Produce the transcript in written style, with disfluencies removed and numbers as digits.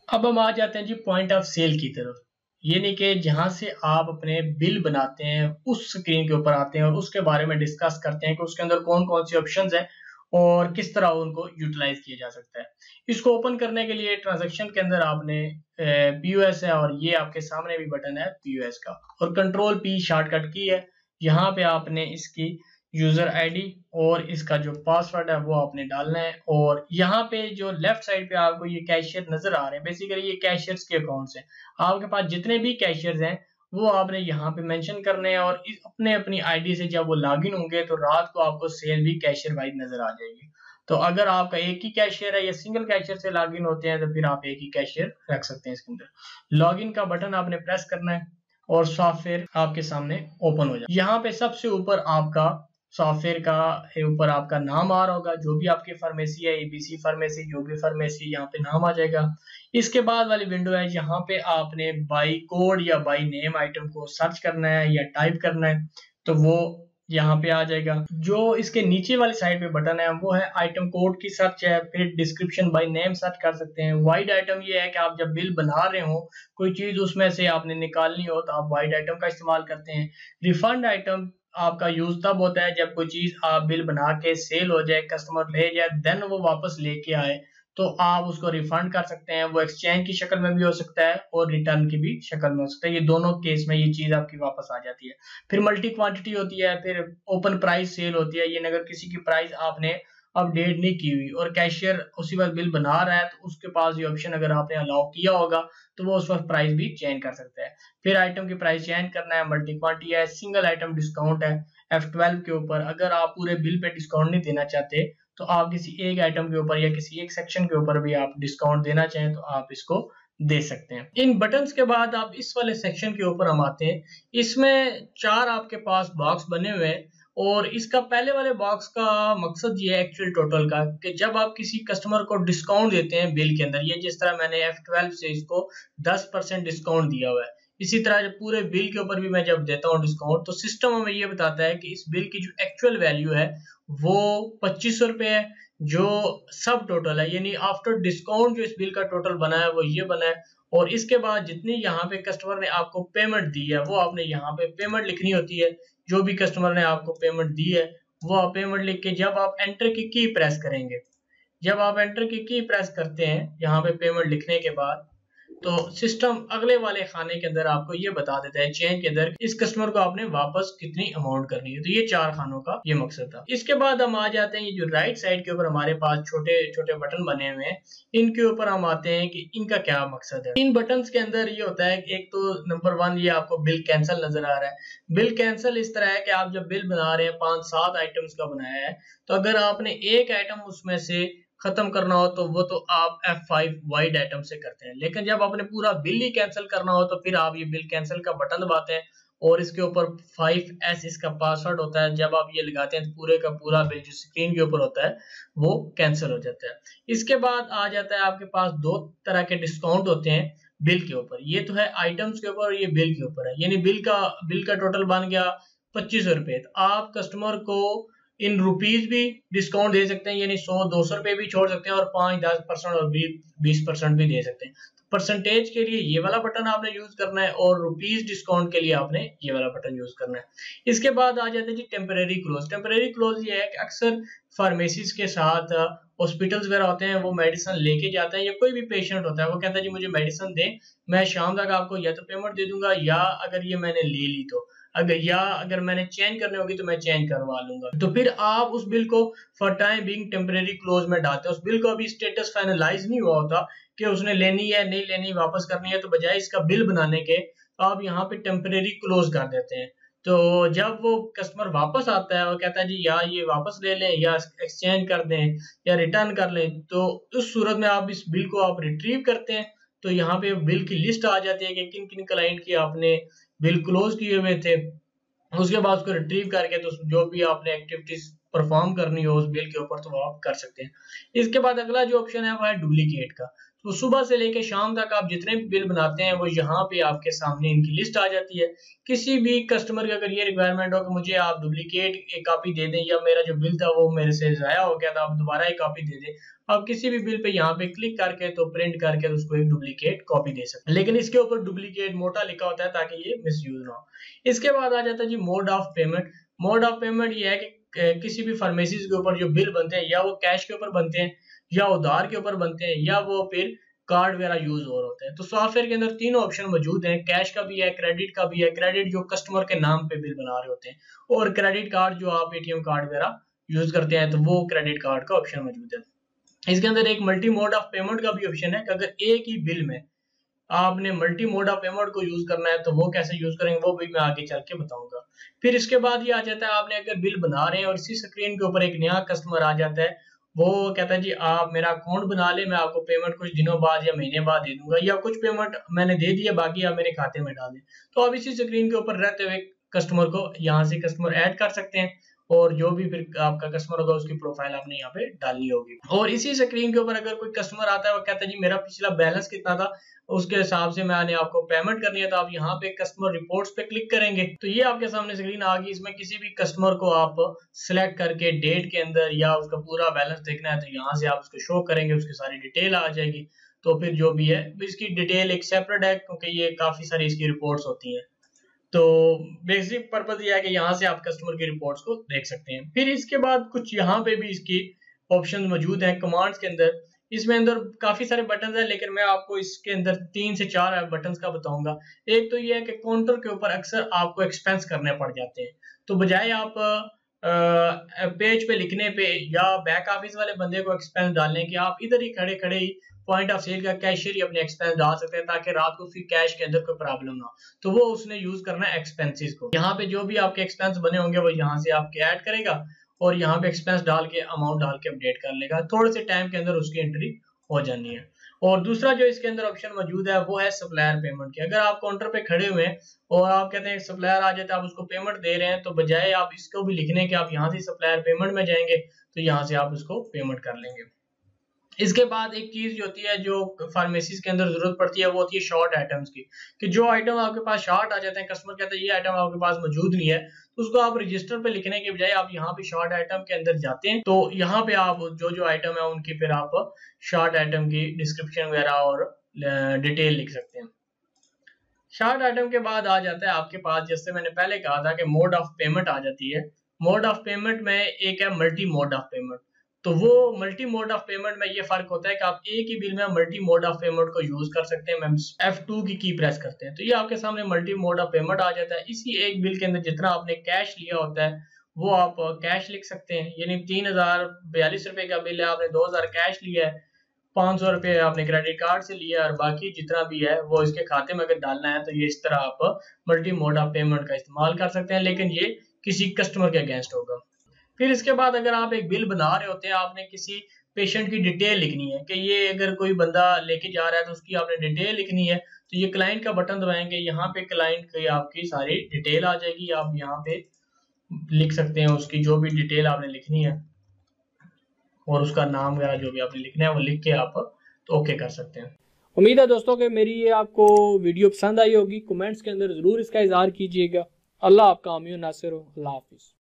अब हम आ जाते हैं जी पॉइंट ऑफ सेल की तरफ। ये नहीं कि जहां से आप अपने बिल बनाते हैं उस स्क्रीन के ऊपर आते हैं और उसके बारे में डिस्कस करते हैं कि उसके अंदर कौन कौन सी ऑप्शंस हैं और किस तरह उनको यूटिलाइज किया जा सकता है। इसको ओपन करने के लिए ट्रांजैक्शन के अंदर आपने पीओएस है और ये आपके सामने भी बटन है पीओएस का, और कंट्रोल पी शॉर्टकट की है। यहाँ पे आपने इसकी यूजर आईडी और इसका जो पासवर्ड है वो आपने डालना है। और यहाँ पे जो लेफ्ट साइड पे आपको ये कैशियर नजर आ रहे हैं, बेसिकली ये कैशियर्स के अकाउंट्स हैं। आपके पास जितने भी कैशियर्स हैं वो आपने यहाँ पे मेंशन करने हैं, और अपने अपनी आईडी से जब वो लॉगिन होंगे तो रात को आपको सेल भी कैशियर वाइज नजर आ जाएगी। तो अगर आपका एक ही कैशियर है या सिंगल कैशियर से लॉगिन होते हैं तो फिर आप एक ही कैशियर रख सकते हैं। इसके अंदर लॉगिन का बटन आपने प्रेस करना है और सॉफ्टवेयर आपके सामने ओपन हो जाए। यहाँ पे सबसे ऊपर आपका सॉफ्टवेयर का ऊपर आपका नाम आ रहा होगा, जो भी आपकी फार्मेसी है, एबीसी फार्मेसी, जो भी फार्मेसी, यहाँ पे नाम आ जाएगा। इसके बाद वाली विंडो है, यहाँ पे आपने बाई कोड या बाई नेम आइटम को सर्च करना है या टाइप करना है, तो वो यहाँ पे आ जाएगा। जो इसके नीचे वाली साइड पे बटन है वो है आइटम कोड की सर्च है, फिर डिस्क्रिप्शन बाय नेम सर्च कर सकते हैं। वाइड आइटम ये है कि आप जब बिल बना रहे हो, कोई चीज उसमें से आपने निकालनी हो तो आप वाइड आइटम का इस्तेमाल करते हैं। रिफंड आइटम आपका यूज तब होता है जब कोई चीज आप बिल बना के सेल हो जाए, कस्टमर ले जाए, देन वो वापस लेके आए तो आप उसको रिफंड कर सकते हैं। वो एक्सचेंज की शक्ल में भी हो सकता है और रिटर्न की भी शक्ल में हो सकता है। ये दोनों केस में ये चीज आपकी वापस आ जाती है। फिर मल्टी क्वांटिटी होती है, फिर ओपन प्राइस सेल होती है। ये अगर किसी की प्राइस आपने अपडेट नहीं की हुई और कैशियर उसी वक्त बिल बना रहा है तो उसके पास ये ऑप्शन अगर आपने अलाउ किया होगा तो वो उस वक्त प्राइस भी चेंज कर सकता है। फिर आइटम की प्राइस चेंज करना है, मल्टी क्वांटिटी है, सिंगल आइटम डिस्काउंट है F12 के ऊपर। अगर आप पूरे बिल पे डिस्काउंट नहीं देना चाहते तो आप किसी एक आइटम के ऊपर या किसी एक सेक्शन के ऊपर भी आप डिस्काउंट देना चाहें तो आप इसको दे सकते हैं। इन बटन्स के बाद आप इस वाले सेक्शन के ऊपर हम आते हैं। इसमें 4 आपके पास बॉक्स बने हुए हैं और इसका पहले वाले बॉक्स का मकसद ये है एक्चुअल टोटल का, कि जब आप किसी कस्टमर को डिस्काउंट देते हैं बिल के अंदर, ये जिस तरह मैंने F12 से इसको 10% डिस्काउंट दिया हुआ है, इसी तरह जब पूरे बिल के ऊपर भी मैं जब देता हूँ डिस्काउंट तो सिस्टम हमें ये बताता है कि इस बिल की जो एक्चुअल वैल्यू है वो 2500 रुपये है, जो सब टोटल है, यानी आफ्टर डिस्काउंट जो इस बिल का टोटल बना है वो ये बना है। और इसके बाद जितनी यहाँ पे कस्टमर ने आपको पेमेंट दी है वो आपने यहाँ पे पेमेंट लिखनी होती है। जो भी कस्टमर ने आपको पेमेंट दी है वो आप पेमेंट लिख के जब आप एंटर की प्रेस करेंगे, जब आप एंटर की प्रेस करते हैं यहाँ पे पेमेंट लिखने के बाद, तो सिस्टम अगले वाले खाने के अंदर आपको ये बता देता है चेन के अंदर इस कस्टमर को आपने वापस कितनी अमाउंट करनी है। तो ये 4 खानों का ये मकसद था। इसके बाद हम आ जाते हैं ये जो राइट साइड के ऊपर हमारे पास छोटे छोटे बटन बने हुए हैं, इनके ऊपर हम आते हैं कि इनका क्या मकसद है। इन बटन के अंदर ये होता है कि एक तो नंबर 1 ये आपको बिल कैंसिल नजर आ रहा है। बिल कैंसिल इस तरह है कि आप जब बिल बना रहे हैं 5-7 आइटम्स का बनाया है, तो अगर आपने एक आइटम उसमें से खत्म करना हो तो वो तो आप F5 वाइड आइटम से करते हैं, लेकिन जब आपने पूरा बिल ही कैंसिल करना हो तो फिर आप ये बिल कैंसिल का बटन दबाते हैं और इसके ऊपर 5S इसका पासवर्ड होता है। जब आप ये लगाते हैं तो पूरे का पूरा बिल जो स्क्रीन के ऊपर होता है वो कैंसिल हो जाता है। इसके बाद आ जाता है आपके पास 2 तरह के डिस्काउंट होते हैं बिल के ऊपर। ये तो है आइटम्स के ऊपर और ये बिल के ऊपर है, यानी बिल का टोटल बन गया 2500 रुपये, तो आप कस्टमर को इन रुपीज भी डिस्काउंट दे सकते हैं, यानी 100-200 रुपए भी छोड़ सकते हैं और 5-10% और 20% भी दे सकते हैं। परसेंटेज के लिए ये वाला बटन आपने यूज करना है और रुपीज डिस्काउंट के लिए आपने ये वाला बटन यूज करना है। इसके बाद आ जाते हैं जी टेम्परेरी क्लोज। टेम्परेरी क्लोज ये है कि अक्सर फार्मेसीज के साथ हॉस्पिटल्स वगैरह होते हैं, वो मेडिसिन लेके जाते हैं या कोई भी पेशेंट होता है वो कहता है जी मुझे मेडिसिन दें, मैं शाम तक आपको या तो पेमेंट दे दूंगा या अगर ये मैंने ले ली तो अगर मैंने चेंज करनी होगी तो मैं चेंज करवा लूंगा। तो फिर आप उस बिल को for time being temporary close में डालते हैं। उस बिल को अभी स्टेटस फाइनलाइज नहीं हुआ होता कि उसने लेनी है नहीं लेनी, वापस करनी है, तो बजाय इसका बिल बनाने के आप यहाँ पे टेम्परेरी क्लोज कर देते हैं। तो जब वो कस्टमर वापस आता है और कहता है जी या ये वापस ले लें या एक्सचेंज कर दें या रिटर्न कर लें, तो उस सूरत में आप इस बिल को आप रिट्रीव करते हैं। तो यहाँ पे बिल की लिस्ट आ जाती है कि किन किन क्लाइंट की आपने बिल क्लोज किए हुए थे। उसके बाद उसको रिट्रीव करके तो जो भी आपने एक्टिविटीज परफॉर्म करनी हो उस बिल के ऊपर तो वो आप कर सकते हैं। इसके बाद अगला जो ऑप्शन है वो है डुप्लीकेट का। तो सुबह से लेकर शाम तक आप जितने भी बिल बनाते हैं वो यहाँ पे आपके सामने इनकी लिस्ट आ जाती है। किसी भी कस्टमर की अगर ये रिक्वायरमेंट हो कि मुझे आप डुप्लीकेट एक कॉपी दे दें, या मेरा जो बिल था वो मेरे से ज़ाया हो गया था, आप दोबारा एक कॉपी दे दें, आप किसी भी बिल पे यहाँ पे क्लिक करके तो प्रिंट करके उसको एक डुप्लीकेट कॉपी दे सकते हैं। लेकिन इसके ऊपर डुप्लीकेट मोटा लिखा होता है ताकि ये मिसयूज ना हो। इसके बाद आ जाता है जी mode of payment. Mode of payment ये है कि किसी भी फार्मेसीज के ऊपर जो बिल बनते हैं या वो कैश के ऊपर बनते हैं, या उधार के ऊपर बनते हैं, या वो फिर कार्ड वगैरह यूज हो रहे होते हैं। तो सॉफ्टवेयर के अंदर तीनों ऑप्शन मौजूद हैं, कैश का भी है, क्रेडिट का भी है। क्रेडिट जो कस्टमर के नाम पे बिल बना रहे होते हैं, और क्रेडिट कार्ड जो आप एटीएम कार्ड वगैरह यूज करते हैं तो वो क्रेडिट कार्ड का ऑप्शन मौजूद है। इसके अंदर एक मल्टी मोड ऑफ पेमेंट का भी ऑप्शन है कि अगर एक ही बिल में आपने मल्टी मोड ऑफ पेमेंट को यूज करना है तो वो कैसे यूज करेंगे वो भी मैं आगे चल के बताऊंगा। फिर इसके बाद ये आ जाता है, आपने अगर बिल बना रहे हैं और इसी स्क्रीन के ऊपर एक नया कस्टमर आ जाता है, वो कहता है जी आप मेरा अकाउंट बना ले, मैं आपको पेमेंट कुछ दिनों बाद या महीने बाद दे दूंगा, या कुछ पेमेंट मैंने दे दिया बाकी आप मेरे खाते में डाल दें। तो आप इसी स्क्रीन के ऊपर रहते हुए कस्टमर को यहाँ से कस्टमर ऐड कर सकते हैं, और जो भी फिर आपका कस्टमर होगा उसकी प्रोफाइल आपने यहाँ पे डालनी होगी। और इसी स्क्रीन के ऊपर अगर कोई कस्टमर आता है वो कहता है जी मेरा पिछला बैलेंस कितना था, उसके हिसाब से मैंने आपको पेमेंट करनी है, तो आप यहाँ पे कस्टमर रिपोर्ट्स पे क्लिक करेंगे तो ये आपके सामने स्क्रीन आ गई। इसमें किसी भी कस्टमर को आप सिलेक्ट करके डेट के अंदर या उसका पूरा बैलेंस देखना है तो यहाँ से आप उसको शो करेंगे, उसकी सारी डिटेल आ जाएगी। तो फिर जो भी है इसकी डिटेल एक सेपरेट है क्योंकि ये काफी सारी इसकी रिपोर्ट्स होती हैं। तो बेसिक पर्पज ये है कि यहाँ से आप कस्टमर की रिपोर्ट्स को देख सकते हैं। फिर इसके बाद कुछ यहाँ पे भी इसकी ऑप्शन मौजूद हैं कमांड्स के अंदर। इसमें अंदर काफी सारे बटन हैं, लेकिन मैं आपको इसके अंदर 3 से 4 बटन का बताऊंगा। एक तो ये है कि काउंटर के ऊपर अक्सर आपको एक्सपेंस करने पड़ जाते हैं, तो बजाय आप पेज पे लिखने पे या बैक ऑफिस वाले बंदे को एक्सपेंस डालने की, आप इधर ही खड़े खड़े ही पॉइंट ऑफ सेल का कैशियर ही अपने एक्सपेंस डाल सकते हैं ताकि रात को उसकी कैश के अंदर कोई प्रॉब्लम ना हो। तो वो उसने यूज करना है एक्सपेंसेस को। यहाँ पे जो भी आपके एक्सपेंस बने होंगे वो यहाँ से आपके ऐड करेगा और यहाँ पे एक्सपेंस डाल के अमाउंट डाल के अपडेट कर लेगा। थोड़े से टाइम के अंदर उसकी एंट्री हो जानी है। और दूसरा जो इसके अंदर ऑप्शन मौजूद है वो है सप्लायर पेमेंट की। अगर आप काउंटर पे खड़े हुए हैं और आप कहते हैं सप्लायर आ जाता है, आप उसको पेमेंट दे रहे हैं, तो बजाय आप इसको भी लिखने के आप यहाँ से सप्लायर पेमेंट में जाएंगे तो यहाँ से आप उसको पेमेंट कर लेंगे। इसके बाद एक चीज जो होती है जो फार्मेसीज के अंदर जरूरत पड़ती है वो होती है शॉर्ट आइटम्स की, कि जो आइटम आपके पास शॉर्ट आ जाते हैं, कस्टमर कहते हैं ये आइटम आपके पास मौजूद नहीं है, तो उसको आप रजिस्टर पे लिखने के बजाय आप यहाँ पे शॉर्ट आइटम के अंदर जाते हैं, तो यहाँ पे आप जो जो आइटम है उनकी फिर आप शॉर्ट आइटम की डिस्क्रिप्शन वगैरह और डिटेल लिख सकते हैं। शॉर्ट आइटम के बाद आ जाता है आपके पास, जैसे मैंने पहले कहा था कि मोड ऑफ पेमेंट आ जाती है। मोड ऑफ पेमेंट में एक है मल्टी मोड ऑफ पेमेंट। तो वो मल्टी मोड ऑफ पेमेंट में ये फर्क होता है कि आप एक ही बिल में मल्टी मोड ऑफ पेमेंट को यूज कर सकते हैं। F2 की प्रेस करते हैं तो ये आपके सामने मल्टी मोड ऑफ पेमेंट आ जाता है। इसी एक बिल के अंदर जितना आपने कैश लिया होता है वो आप कैश लिख सकते हैं, यानी 3042 रुपए का बिल है, आपने 2000 कैश लिया है, 500 रुपए आपने क्रेडिट कार्ड से लिया और बाकी जितना भी है वो इसके खाते में अगर डालना है तो ये इस तरह आप मल्टी मोड ऑफ पेमेंट का इस्तेमाल कर सकते हैं, लेकिन ये किसी कस्टमर के अगेंस्ट होगा। फिर इसके बाद अगर आप एक बिल बना रहे होते हैं, आपने किसी पेशेंट की डिटेल लिखनी है कि ये अगर कोई बंदा लेके जा रहा है तो उसकी आपने डिटेल लिखनी है, तो ये क्लाइंट का बटन दबाएंगे, यहाँ पे क्लाइंट की आपकी सारी डिटेल आ जाएगी। आप यहाँ पे लिख सकते हैं उसकी जो भी डिटेल आपने लिखनी है और उसका नाम वगैरह जो भी आपने लिखना है वो लिख के आप तो ओके कर सकते हैं। उम्मीद है दोस्तों कि मेरी ये आपको वीडियो पसंद आई होगी। कमेंट्स के अंदर ज़रूर इसका इजहार कीजिएगा। अल्लाह आपका आमीन नासिर हो। अल्लाह हाफिज़।